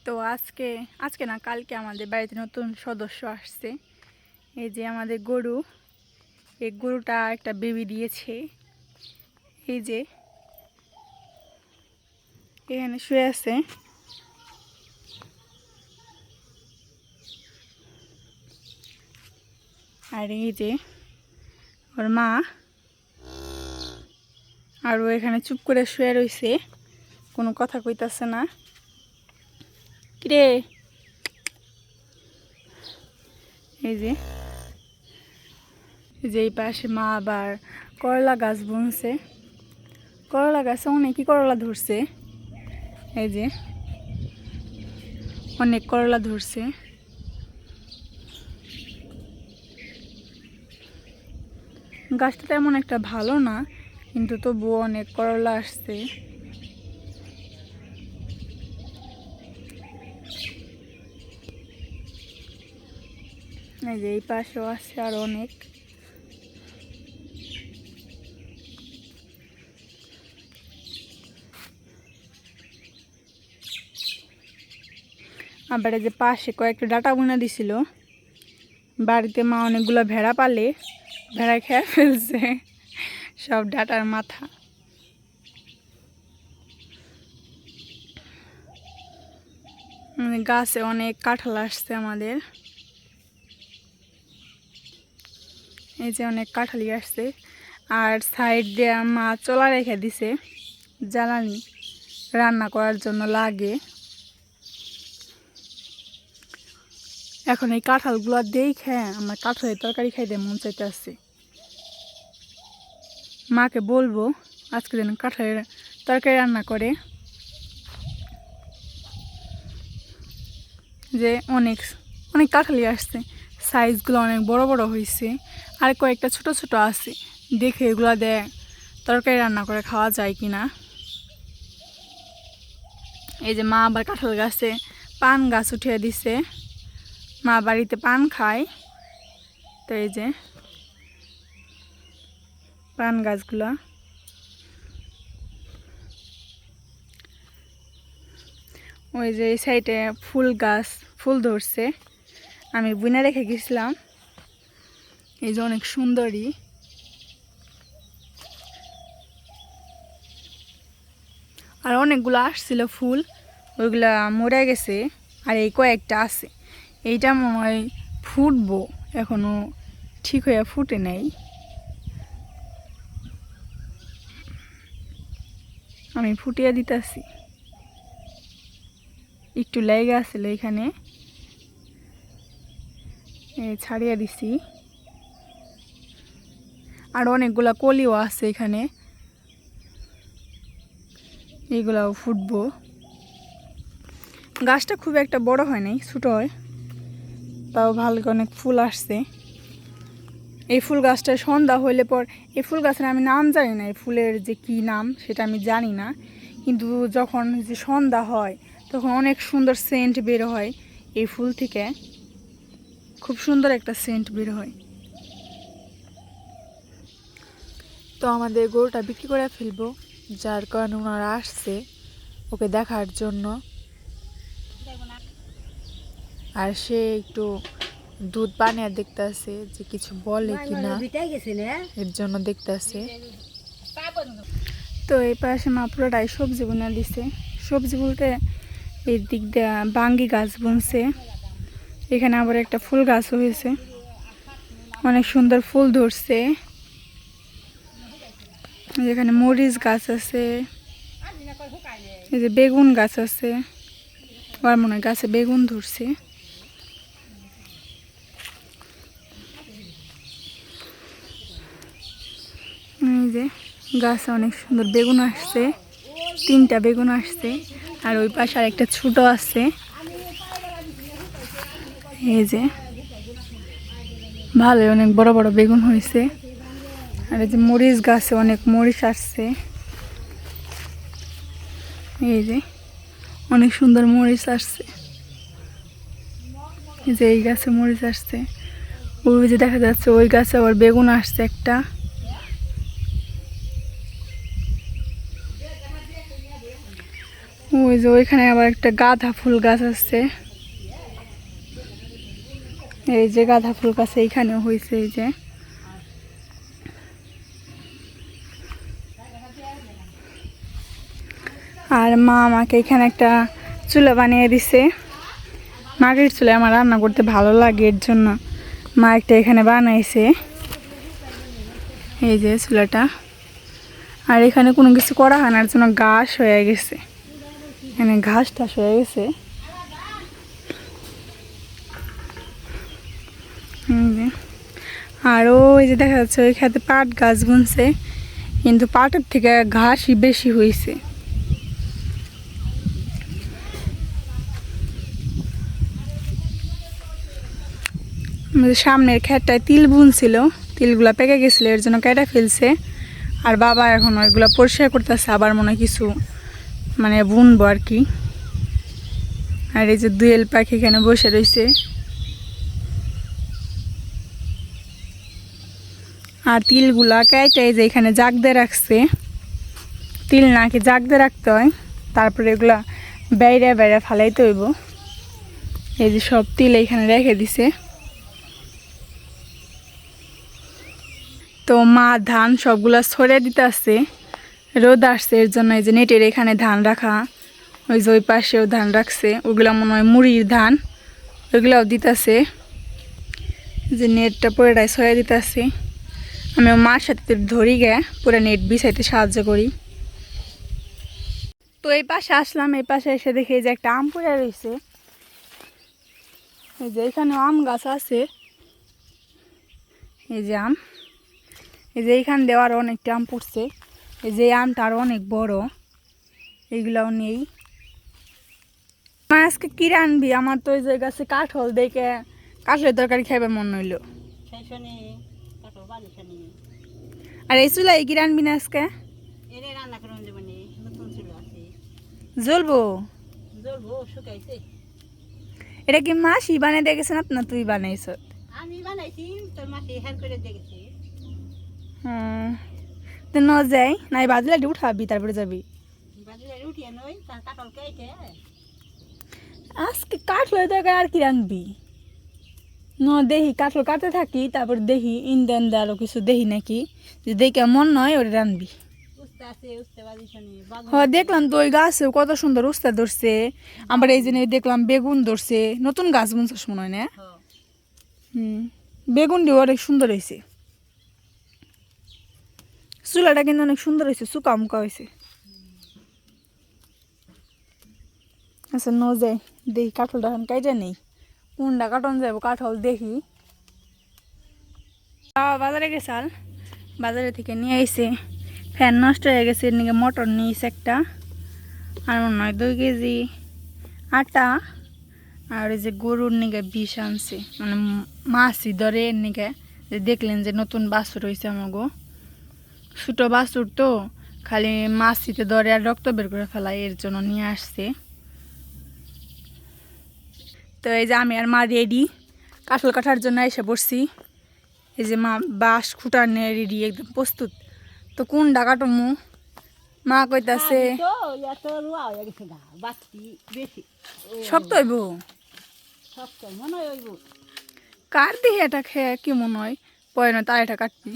তো আজকে আজকে না কালকে আমাদের বাড়িতে নতুন সদস্য আসছে। এই যে আমাদের গরু, এই গরুটা একটা বেবি দিয়েছে। এই যে এখানে শুয়ে আছে। আর এই যে ওর মা, আর ও এখানে চুপ করে শুয়ে রয়েছে, কোনো কথা কইতাছে না। কিরে, এই যে এই পাশে মা আবার করলা গাছ বুনছে। করলা গাছে অনেকই করলা ধরছে। এই যে অনেক করলা ধরছে। গাছটা তেমন একটা ভালো না, কিন্তু তবুও অনেক করলা আসছে। এই যে এই পাশেও আছে আর অনেক। আবার এই যে পাশে কয়েকটা ডাটা বুনা দিছিল। বাড়িতে মা অনেকগুলো ভেড়া পালে, ভেড়া খেয়ে ফেলছে সব ডাটার মাথা। গাছে অনেক কাঁঠাল আসছে আমাদের। এই যে অনেক কাঁঠালি আসছে। আর সাইড দিয়ে মা চলা রেখে দিছে জ্বালানি রান্না করার জন্য লাগে। এখন এই কাঁঠালগুলো দেখে আমার কাঁঠালের তরকারি খাইতে মন চাইতেছে। মাকে বলবো আজকে যেন কাঁঠালের তরকারি রান্না করে। যে অনেক অনেক কাঁঠালি আসছে, সাইজগুলো অনেক বড় বড় হয়েছে। আর কয়েকটা ছোট ছোট আছে, দেখে এগুলো দিয়ে তরকারি রান্না করে খাওয়া যায় কি না। এই যে মা আবার কাঁঠাল গাছে পান গাছ উঠিয়ে দিছে। মা বাড়িতে পান খায়, তো এই যে পান গাছগুলা। ওই যে এই সাইডে ফুল গাছ ফুল ধরছে, আমি বুনে রেখে গেছিলাম। এই যে অনেক সুন্দরী। আর অনেকগুলো আসছিল ফুল, ওইগুলা মরে গেছে। আর এই কয়েকটা আছে, এইটা মনে হয় ফুটবো, এখনো ঠিক হয়ে ফুটে নেই। আমি ফুটিয়ে দিতেছি, একটু লেগে আসছিল এখানে, ছাড়িয়ে দিছি। আর অনেকগুলা কলিও আছে এখানে, এইগুলাও ফুটবো। গাছটা খুব একটা বড় হয় নাই, ছোটো হয়, তাও ভালো অনেক ফুল আসছে। এই ফুল গাছটায় সন্ধ্যা হইলে পর, এই ফুল গাছের আমি নাম জানি না, এই ফুলের যে কি নাম সেটা আমি জানি না, কিন্তু যখন যে সন্ধ্যা হয় তখন অনেক সুন্দর সেন্ট বের হয় এই ফুল থেকে, খুব সুন্দর একটা সেন্ট বের হয়। তো আমাদের গরুটা বিক্রি করে ফেলবো, যার কারণে ওনারা আসছে ওকে দেখার জন্য। আর সে একটু দুধ বানিয়ে দেখতে আছে যে কিছু বলে কিনা, এর জন্য দেখতে আছে। তো এই পাশে মা পুরোটাই সবজি বুনা দিছে। সবজি বলতে এই দিক দিয়ে বাঙ্গি গাছ বুনছে, এখানে আবার একটা ফুল গাছ হয়েছে, অনেক সুন্দর ফুল ধরছে। যেখানে মরিচ গাছ আছে, এই যে বেগুন গাছ আছে, আমার মনে হয় গাছে বেগুন ধরছে। এই যে গাছে অনেক সুন্দর বেগুন আসছে, 3টা বেগুন আসছে। আর ওই পাশে আর একটা ছোট আছে। এই যে ভালোই অনেক বড় বড় বেগুন হয়েছে। আর এই যে মরিচ গাছে অনেক মরিচ আসছে। এই যে অনেক সুন্দর মরিচ আসছে। এই যে এই গাছে মরিচ আসছে, ওই যে দেখা যাচ্ছে ওই গাছে আবার বেগুন আসছে একটা। ওই ওই যে ওইখানে আবার একটা গাঁদা ফুল গাছ আছে, এই যে গাঁদা ফুল গাছ এইখানেও হয়েছে। এই যে আর মা আমাকে এখানে একটা চুলা বানিয়ে দিছে, মাটির চুলায় আমার রান্না করতে ভালো লাগে, এর জন্য মা একটা এখানে বানাইছে। এই যে চুলাটা, আর এখানে কোনো কিছু করা হয় না, এর জন্য ঘাস হয়ে গেছে, এখানে ঘাস টাস হয়ে গেছে। আর ওই যে দেখা যাচ্ছে ওই খেতে পাট গাছ বুনছে, কিন্তু পাটের থেকে ঘাসই বেশি হয়েছে। সামনের ক্ষেতটায় তিল বুনছিল, তিলগুলা পেকে গেছিলো, এর জন্য কেটে ফেলছে। আর বাবা এখন ওইগুলো পরিষ্কার করতেছে, আবার মনে হয় কিছু মানে বুনবো আর কি। আর এই যে দুয়েল পাখি এখানে বসে রয়েছে। আর তিলগুলা কেটে যে এখানে জাগ দিয়ে রাখছে, তিল নাকি জাগ দিয়ে রাখতে হয়, তারপরে এগুলা বাইরে বাইরে ফালাইতে হইব। এই যে সব তিল এখানে রেখে দিছে। তো মা ধান সবগুলা ছড়িয়ে দিতে আসছে, রোদ আসছে এর জন্য। এই যে নেটের এখানে ধান রাখা, ওই যে ওই পাশেও ধান রাখছে, ওগুলা মনে হয় মুড়ির ধান, ওইগুলাও দিতেছে। যে নেটটা পুরোটাই ছড়িয়ে দিতে আসছে। আমি মার সাথে ধরি গে পুরো নেট বিছাইতে সাহায্য করি। তো এই পাশে আসলাম, এই পাশে এসে দেখি যে একটা আম পড়ে রয়েছে। এই যে এখানে আম গাছ আছে, এই যে আম, এই যে এইখান দেওয়ার অনেকটা আম পড়ছে। এই যে আমটা আরো অনেক বড়, এইগুলাও নেই। আজকে কি রানবি? আমার তো ওই যে গাছে কাঠল দেখে কাঠলের তরকারি খাইবার মন হইল। আর এই চুলাই কি রানবি না আজকে? জ্বলবো? এটা কি মাসি বানিয়ে দেখেছে না তুই বানাইছ? আমি বানাইছি, তোর মাসি হেল্প করে দেখেছি। তো ন যাই নাই, বাজলে উঠাবি তারপরে যাবি। বাজলে উঠিয়ে নই, তার কাটল কেটে আজকে কাঠলের তরকারি আর কি রানবি? ন দেখি কাঠল কাটতে থাকি, তারপর দেখি ইন্দেন আরো কিছু দেখি নাকি, যে দেখে মন নয় ওটা রানবি। দেখলাম তো ওই গাছেও কত সুন্দর উস্তা ধরছে। আবার এই জন্য দেখলাম বেগুন ধরছে, নতুন গাছ বুনছিস মনে হয় না? বেগুন দিয়ে অনেক সুন্দর হয়েছে, চুলাটা কিন্তু অনেক সুন্দর হয়েছে, চুকা মুকা হয়েছে। আচ্ছা ন যাই দেখি, কাঠলটা এখন কাইটা নেই, কোনটা কাটন যাবো কাঠল দেখি। বাজারে গেছাল, বাজারে থেকে নিয়ে আইছে, ফ্যান নষ্ট হয়ে গেছে, এর নিকে মটর নিয়েছে একটা, আর মনে হয় 2 কেজি আটা, আর ওই যে গরুর নিকে বিষ আনছে, মানে মাছি ধরে এর নিকে। দেখলেন যে নতুন বাছুর হয়েছে আমাগো, ছোটো বাছুর তো খালি মাছিতে ধরে আর রক্ত বের করে ফেলায়, এর জন্য নিয়ে আসছে। তো এই যে আমি আর মা রেডি কাঠল কাটার জন্য এসে বসছি। এই যে মা বাঁশ খুঁটার নিয়ে রেডি, একদম প্রস্তুত। তো কোনটা কাটমু? মা কইতাছে শক্ত হইব, কার দিহি এটা খেয়ে কি মনে হয় পরে না, তার এটা কাটবি।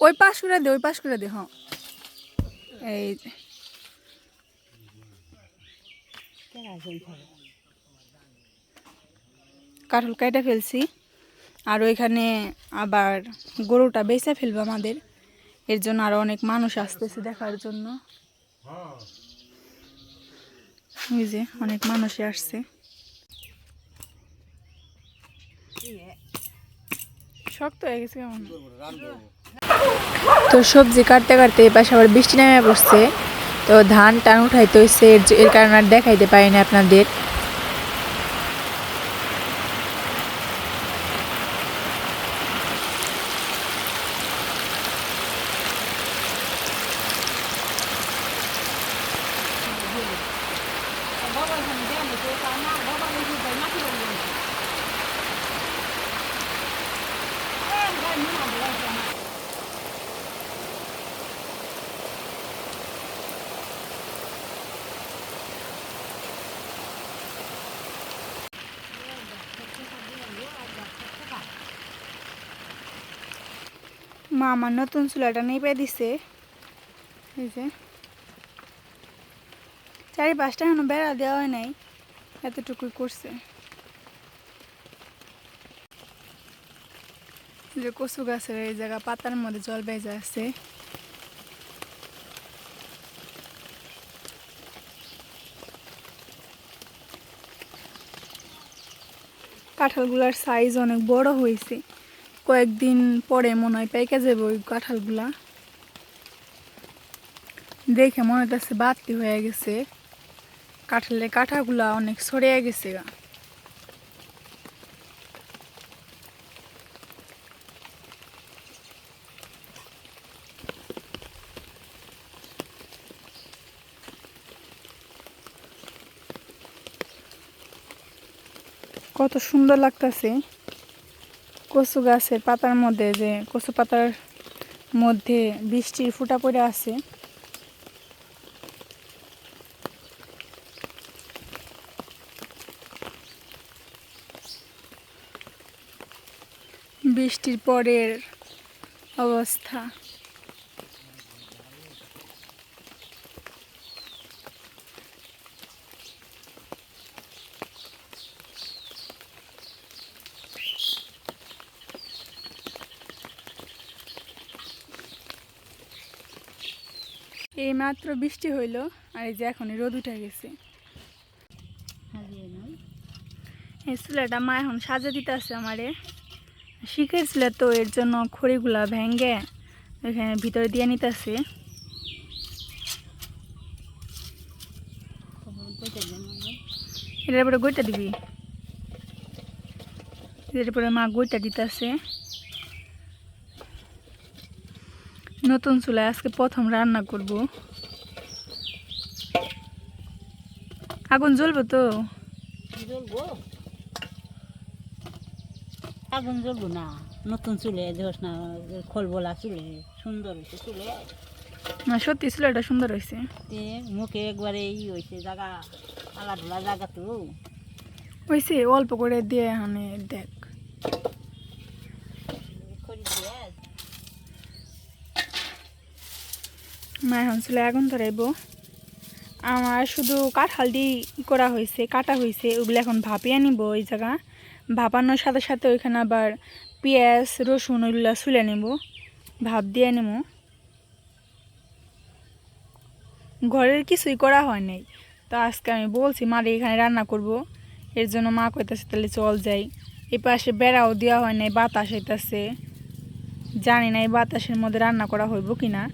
ওই পাশ করে দে, ওই পাশ করে দে। হ্যাঁ এই যে কাঠল কাইটা ফেলছি, আর ওইখানে আবার গরুটা বেচে ফেলবো আমাদের, এর জন্য আরো অনেক মানুষ আসতেছে দেখার জন্য। ওই যে অনেক মানুষই আসছে। শক্ত হয়ে গেছে কেমন। তো সবজি কাটতে কাটতে এপাশে আবার বৃষ্টি নেমে পড়ছে, তো ধান টান উঠাইতে হয়েছে, এর কারণে আর দেখাইতে পারিনি আপনাদের। মা আমার নতুন চুলাটা নেপে দিছে, এই যে চারিপাশটা এখনো বেড়া দেওয়া হয় নাই, এতটুকুই করছে। যে কচু গাছের এই জায়গা পাতার মধ্যে জল বেজে আছে। কাঁঠালগুলার সাইজ অনেক বড় হয়েছে, কয়েকদিন পরে মনে হয় পেকে যাবে ওই কাঁঠালগুলা। দেখে মনে হচ্ছে বাড়তি হয়ে গেছে, কাঁঠালের কাঁঠাগুলা অনেক ছড়িয়ে গেছে গা। কত সুন্দর লাগতেছে কচু গাছের পাতার মধ্যে, যে কচু পাতার মধ্যে বৃষ্টির ফুটা পড়ে আছে। বৃষ্টির পরের অবস্থা। এই মাত্র বৃষ্টি হইল, আর এই যে এখন রোদ উঠে গেছে। এই চুলাটা মা এখন সাজা দিতে আছে আমারে, শিখের চুলা তো, এর জন্য খড়িগুলা ভেঙে এখানে ভিতরে দিয়ে নিতেছে। এটার পরে গইটা দিবি, এটার পরে মা গইটা দিতেছে। নতুন চুলায় আজকে প্রথম রান্না করব। আগুন জ্বলবো তো? জ্বলবো, আগুন জ্বলবো না। নতুন চুলে দেখ না, খোলবোলা চুলে সুন্দর হয়েছে চুলে। না সত্যি চুলাটা সুন্দর হয়েছে। মুখে একবারে ই হয়েছে, জায়গা আলাদা জায়গা তো হয়েছে, অল্প করে দিয়ে এখানে দেখ। মা এখন চুলায় আগুন ধরাইব। আমার শুধু কাঁঠাল দিয়ে করা হয়েছে, কাটা হয়েছে, ওগুলো এখন ভাপিয়ে নিব। ওই জায়গা ভাপানোর সাথে সাথে ওইখানে আবার পেঁয়াজ রসুন ওইগুলো ছুলে নেব, ভাপ দিয়ে নেব। ঘরের কিছুই করা হয় নাই, তো আজকে আমি বলছি মারে এখানে রান্না করব, এর জন্য মা কইতাছে তাহলে চল যাই। এই পাশে বেড়াও দেওয়া হয় নাই, বাতাস হইতাছে, জানি না এই বাতাসের মধ্যে রান্না করা হইব কিনা।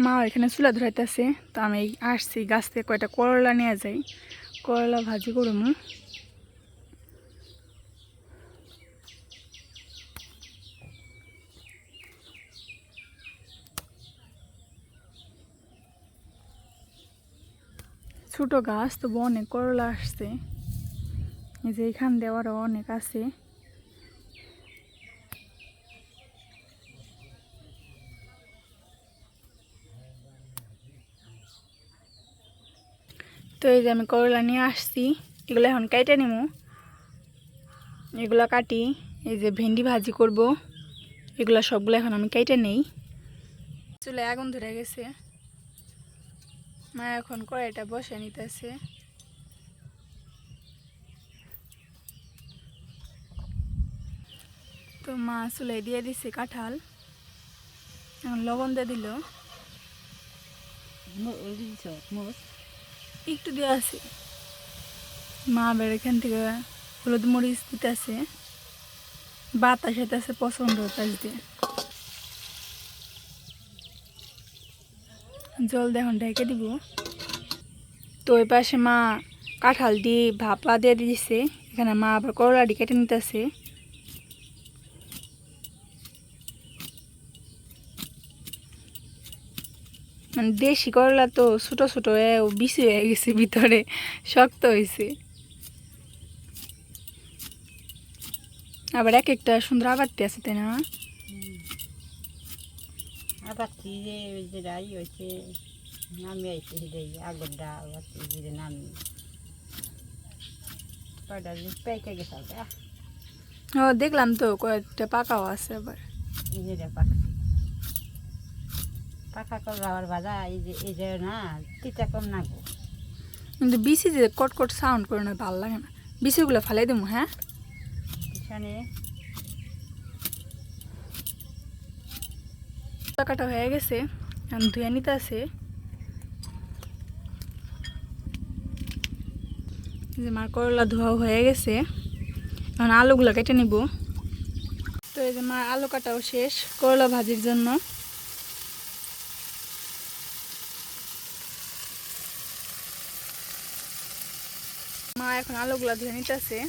মা এখানে চুলা ধরাইতেছে, তো আমি আসছি গাছ থেকে কয়টা করলা নিয়ে যাই, করলা ভাজি করবো। ছোটো গাছ তো অনেক করলা আসছে, এই যে এখান দেওয়ারও অনেক আছে। তো এই যে আমি করলা নিয়ে আসছি, এগুলো এখন কেটে নিব। এগুলো কাটি, এই যে ভেন্ডি ভাজি করব, এগুলো সবগুলো এখন আমি কেটে নেই। চুলায় আগুন ধরে গেছে, মা এখন কড়াইটা বসে নিতেছে। তো মা চুলায় দিয়ে দিছে কাঁঠাল, এখন লবণ দিয়ে দিল, একটু দেওয়া আছে। মা আবার এখান থেকে হলুদ মরিচ দিতেছে, বাতাস হইতেছে পছন্দ তাই দিয়ে জল দিয়ে এখন ঢেকে দিব। তো ওই পাশে মা কাঁঠাল দিয়ে ভাপা দিয়ে দিছে, এখানে মা আবার করলাটি কেটে নিতেছে। মানে দেশি করলা তো ছোটো ছোটো বিচি হয়ে গেছে, ভিতরে শক্ত হয়েছে। আবার এক একটা সুন্দর আবারটি আছে তাই না? আবার কি যে ওই যে রাই হয়েছে নামি আইছে সেটাই আগরটা আবার যে নামি কয়টা যে পেকে গেছে ও দেখলাম তো কয়েকটা পাকাও আছে আবার। এই যে পাকা পাকা করলো আবার বাজা এই যে না তিতা কম না গো। কিন্তু বিসি যে কটকট সাউন্ড করে না ভালো লাগে না, বিসিগুলো ফালাই দেবো। হ্যাঁ পিছনে কাটা হয়ে গেছে, এখন ধুয়ে নিতে আছে। যে মার করলা ধোয়া হয়ে গেছে, এখন আলুগুলো কেটে নিব। তো এই যে মার আলু কাটাও শেষ করলা ভাজির জন্য। মা এখন আলুগুলা ধুয়ে নিতেছে,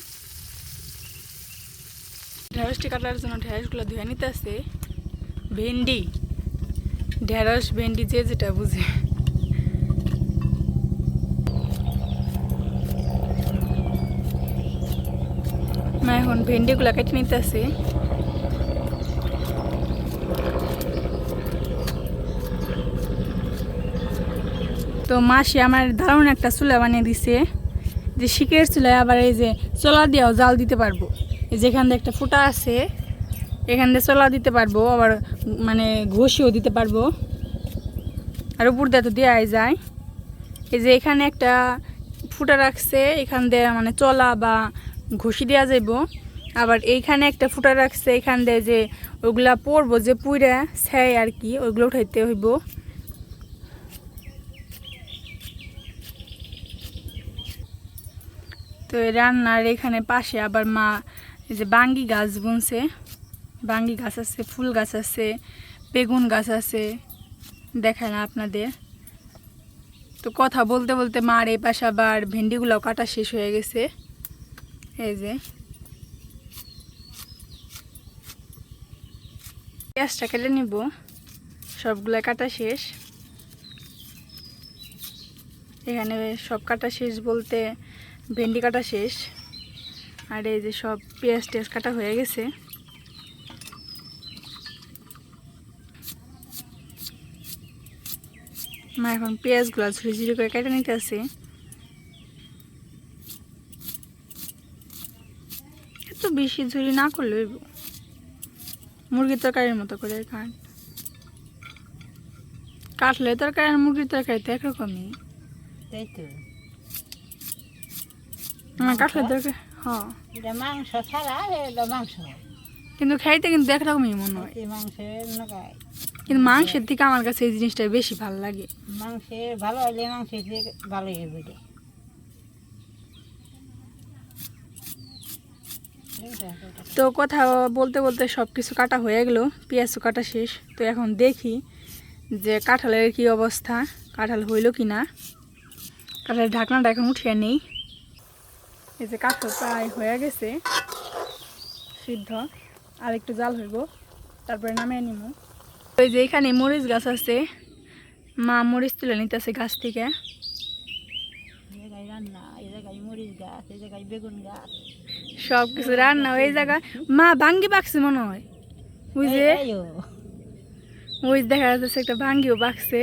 ঢেঁড়সটি কাটার জন্য ঢেঁড়সগুলো ধুয়ে নিতেছে। ভেন্ডি, ঢেঁড়স ভেন্ডি যে যেটা বুঝে। মা এখন ভেন্ডিগুলো কেটে নিতেছে। তো মাসি আমার দারুণ একটা চুলা বানিয়ে দিছে, যে শিকের চুলায় আবার এই যে চলা দিয়েও জাল দিতে পারবো। যেখান দিয়ে একটা ফুটা আছে এখান দিয়ে চলা দিতে পারবো, আবার মানে ঘষিও দিতে পারবো, আর উপর দিয়ে তো দেওয়াই যায়। এই যে এখানে একটা ফুটা রাখছে, এখান দিয়ে মানে চলা বা ঘষি দেওয়া যাইব। আবার এইখানে একটা ফুটা রাখছে, এখান দিয়ে যে ওইগুলা পরবো যে পুইরা ছাই আর কি, ওইগুলো উঠাইতে হইব। তো এই রান্নার এখানে পাশে আবার মা এই যে বাঙ্গি গাছ বুনছে, বাঙ্গি গাছ আছে, ফুল গাছ আছে, বেগুন গাছ আছে, দেখায় না আপনাদের। তো কথা বলতে বলতে মার এই পাশে আবার ভেন্ডিগুলোও কাটা শেষ হয়ে গেছে। এই যে পেঁয়াজটা কেটে নিব, সবগুলো কাটা শেষ। এখানে সব কাটা শেষ বলতে ভেন্ডি কাটা শেষ, আর এই যে সব পেঁয়াজ টেয়াজ কাটা হয়ে গেছে। মা এখন পেঁয়াজগুলো ঝুড়ি ঝুড়ি করে কেটে নিতে আছে। এত বেশি ঝুড়ি না করলে মুরগির তরকারির মতো করে কাটলে তরকারি আর মুরগির তরকারি তো একরকমই। তাই তো কাটলে তরকারি হ্যাঁ, এটা মাংস ছাড়া এটা মাংস, কিন্তু খাইতে কিন্তু একরকমই মনে হয়। মাংসের নগায় কিন্তু মাংসের থেকে আমার কাছে এই জিনিসটা বেশি ভালো লাগে। মাংসের ভালো হলে মাংসের দিয়ে ভালোই হবে এটা। তো কথা বলতে বলতে সব কিছু কাটা হয়ে গেল, পেঁয়াজও কাটা শেষ। তো এখন দেখি যে কাঁঠালের কি অবস্থা, কাঁঠাল হইল কি না। কাঁঠালের ঢাকনাটা এখন উঠিয়ে নেই। এই যে কাঁঠাল প্রায় হয়ে গেছে সিদ্ধ, আর একটু জাল হইব, তারপরে নামিয়ে নিব। ওই যে এখানে মরিচ গাছ আছে, মা মরিচ তুলে নিতেছে গাছ থেকে। রান্না এই জায়গায় মরিচ গাছ, এই জায়গায় বেগুন গাছ, সব কিছু রান্না ওই জায়গায়। মা ভাঙ্গি বাকছে মনে হয়, ওই যে ওই দেখা যাচ্ছে একটা ভাঙ্গিও বাকছে।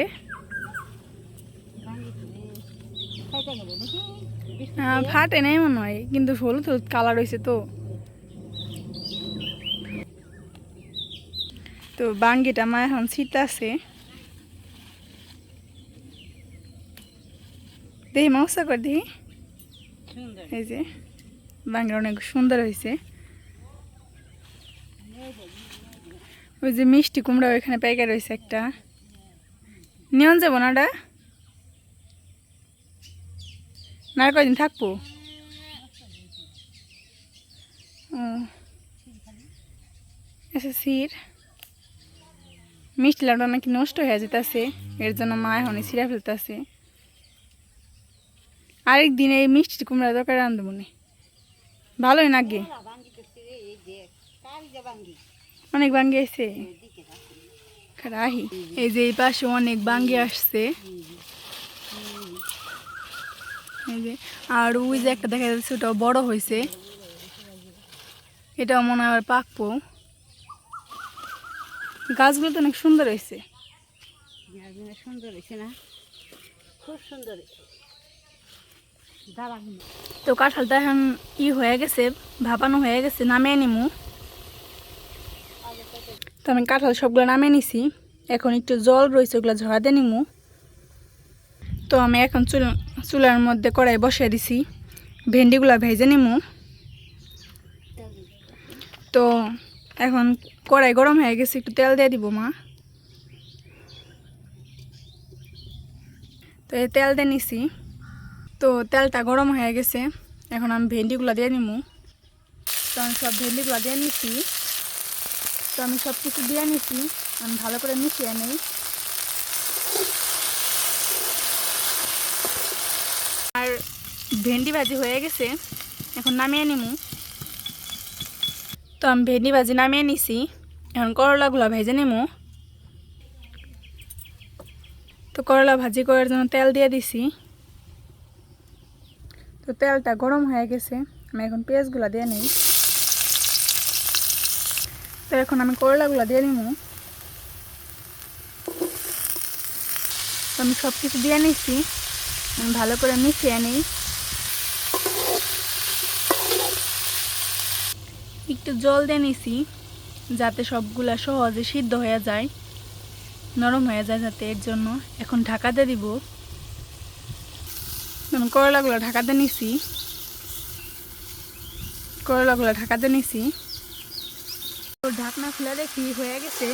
ফাটে নাই মনে হয়, কিন্তু হলুদ হলুদ কালার হয়েছে। তো বাঙ্গিটা মা এখন ছিটাছে, দেখি মশা করে দেখি। এই যে বাঙ্গি অনেক সুন্দর হয়েছে। ওই যে মিষ্টি কুমড়া ওইখানে প্যাকেট রয়েছে একটা, নিয়ন যাবো না ওটা না, আর কয়দিন থাকবো। ও আচ্ছা, সির মিষ্টি লাউটা নাকি নষ্ট হয়ে যেতেছে, এর জন্য মা এখন ছিঁড়া ফেলতেছে। আরেকদিন এই মিষ্টি কুমড়া দরকার রান্ধব না, ভালোই নাকি অনেক বাঙ্গি আছে। রাহি এই যে এই পাশে অনেক বাঙ্গি আসছে, এই যে আর ওই যে একটা দেখা যাচ্ছে ওটাও বড় হয়েছে। এটাও মনে হয় আবার পাকবো। গাছগুলো তো অনেক সুন্দর হয়েছে। গাছগুলো সুন্দর হয়েছে না, খুব সুন্দর হয়েছে। দাঁড়ান, তো কাঁঠালটা এখন হয়ে গেছে, ভাপানো হয়ে গেছে, নামিয়ে নিমু। তো আমি কাঁঠাল সবগুলো নামিয়ে নিছি, এখন একটু জল রয়েছে ওগুলো ঝরাতে নিমু। তো আমি এখন চুলার মধ্যে কড়াই বসিয়ে দিছি, ভেন্ডিগুলো ভেজে নিমু। তো এখন কড়াই গরম হয়ে গেছে, একটু তেল দিয়ে দিব মা। তো এই তেল দিয়ে নিছি, তো তেলটা গরম হয়ে গেছে, এখন আমি ভেন্ডিগুলো দিয়ে নিমু। তো আমি সব ভেন্ডিগুলো দিয়ে নিছি। তো আমি সব কিছু দিয়ে নিছি, আমি ভালো করে মিশিয়ে নিই। আর ভেন্ডি ভাজি হয়ে গেছে, এখন নামিয়ে নিমু। তো আমি ভেন্ডি ভাজি নামিয়ে নিছি, এখন করলাগুলো ভেজে নিমু। তো করলা ভাজি করার জন্য তেল দিয়ে দিছি। তো তেলটা গরম হয়ে গেছে, আমি এখন পেঁয়াজগুলো দিয়ে নিই। তো এখন আমি করলাগুলো দিয়ে নিমু। তো আমি সব কিছু দিয়ে নিচ্ছি, আমি ভালো করে মিশিয়ে নিই। একটু জল দিয়ে নিছি যাতে সবগুলা সহজে সিদ্ধ হয়ে যায়, নরম হয়ে যায় যাতে, এর জন্য এখন ঢাকা দিয়ে দিব। আমি করলাগুলো ঢাকা দিয়ে নিছি, করলাগুলো ঢাকা দিয়ে নিছি। তো ঢাকনা খুলে দেখি হয়ে গেছে।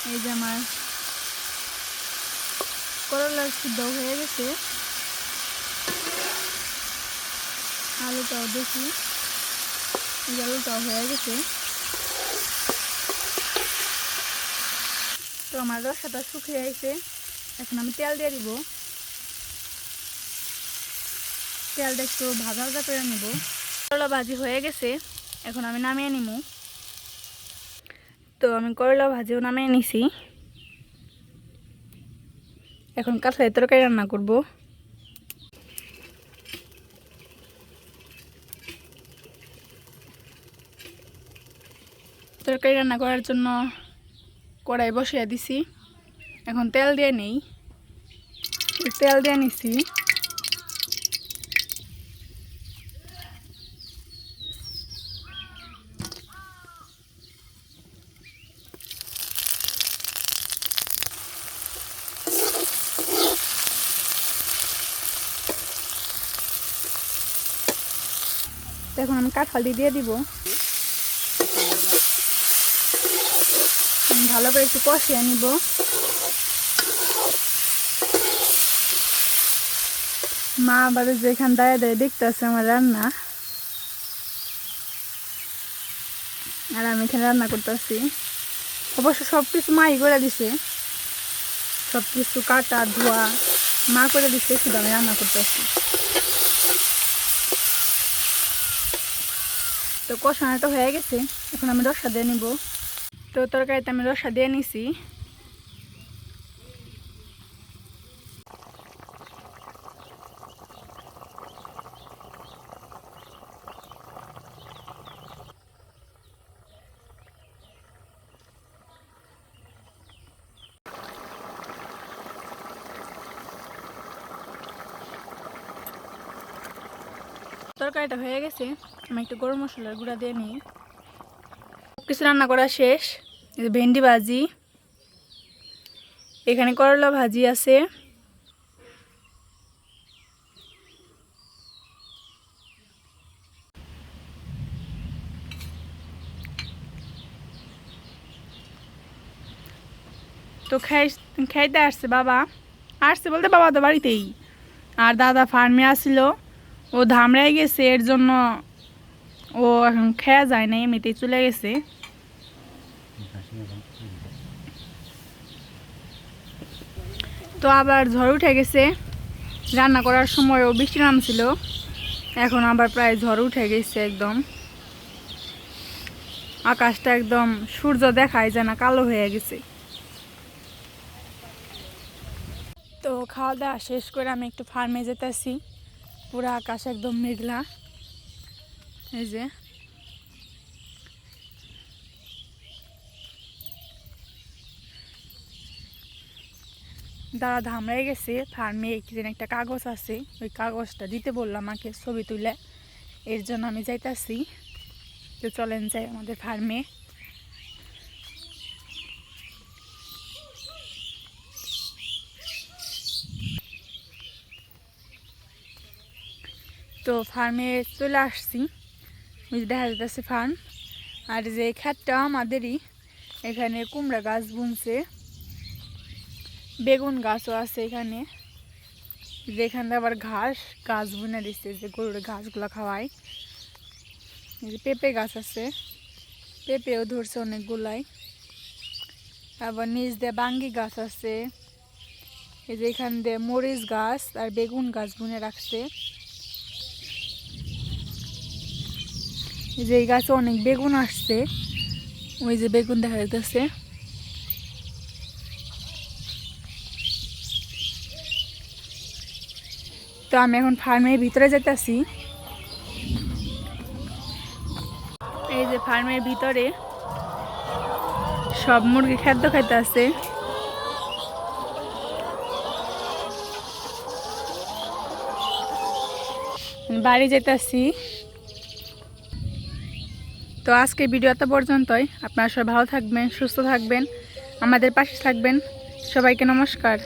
এই যে আমার করলা সিদ্ধ হয়ে গেছে। আলুটাও দেখি, এই যে আলুটাও হয়ে গেছে। তো আমার রসাটা শুকিয়ে গেছে, এখন আমি তেল দিয়ে দিব। তেলটা একটু ভাজা ভাজা করে নেব। করলা ভাজি হয়ে গেছে, এখন আমি নামিয়ে নিব। তো আমি করলা ভাজিও নামিয়ে নিছি, এখন কাঁঠালের তরকারি রান্না করব। তরকারি রান্না করার জন্য কড়াই বসিয়ে দিছি, এখন তেল দিয়ে নেই। তেল দিয়ে নিছি। এখন আমি কাঁঠাল দিয়ে দিব। আমি ভালো করে একটু কষিয়ে নিব। মা আবার যেখানে দাঁড়িয়ে দাঁড়িয়ে দেখতে আছে আমার রান্না, আর আমি এখানে রান্না করতেছি। অবশ্য সব কিছু মাই করে দিছে, সব কিছু কাটা ধোয়া মা করে দিছে, শুধু আমি রান্না করতেছি। তো কষানোটা হয়ে গেছে, এখন আমি রসা দিয়ে নিব। তো তরকারিতে আমি রসা দিয়ে নিছি। তরকারিটা হয়ে গেছে, আমি একটু গরম মশলার গুঁড়া দিয়ে নিই। সব কিছু রান্না করা শেষ। এই যে ভেন্ডি ভাজি, এখানে করলা ভাজি আছে, তো খাইতে আসছে বাবা। আসছে বলতে বাবা তো বাড়িতেই, আর দাদা ফার্মে আসছিল, ও ধামড়ায় গেছে, এর জন্য ও এখন খেয়া যায় না, এমনিতেই চলে গেছে। তো আবার ঝড় উঠে গেছে, রান্না করার সময়ও বৃষ্টি নামছিল, এখন আবার প্রায় ঝড় উঠে গেছে একদম। আকাশটা একদম সূর্য দেখায় যায় না, কালো হয়ে গেছে। তো খাওয়া দাওয়া শেষ করে আমি একটু ফার্মে যেতেছি। পুরো আকাশ একদম মেঘলা, এই যে দাদা ধামড়াই গেছে ফার্মে কি যেন একটা কাগজ আছে, ওই কাগজটা দিতে বললাম আমাকে ছবি তুলে, এর জন্য আমি যাইতাছি। তো চলেন যাই আমাদের ফার্মে। তো ফার্মে চলে আসছি, ওই যে দেখা যাচ্ছে ফার্ম। আর যে ক্ষেতটা আমাদেরই, এখানে কুমড়া গাছ বুনছে, বেগুন গাছও আছে এখানে। যেখানে আবার গাছ বুনে দিচ্ছে, যে গরুর ঘাসগুলো খাওয়ায়। এই যে পেঁপে গাছ আছে, পেঁপেও ধরছে অনেকগুলাই। আবার নিচ দিয়ে বাঙ্গি গাছ আছে। এই যে এখান দিয়ে মরিচ গাছ আর বেগুন গাছ বুনে রাখছে। এই যে এই গাছে অনেক বেগুন আসছে, ওই যে বেগুন দেখা যাচ্ছে। তো আমি এখন ফার্মের ভিতরে যেতেছি। এই যে ফার্মের ভিতরে সব মুরগি খাদ্য খাইতে আছে। বাড়ি যেতেছি। তো আজকে ভিডিও এত পর্যন্তই। আপনারা সবাই ভালো থাকবেন, সুস্থ থাকবেন, আমাদের পাশে থাকবেন। সবাইকে নমস্কার।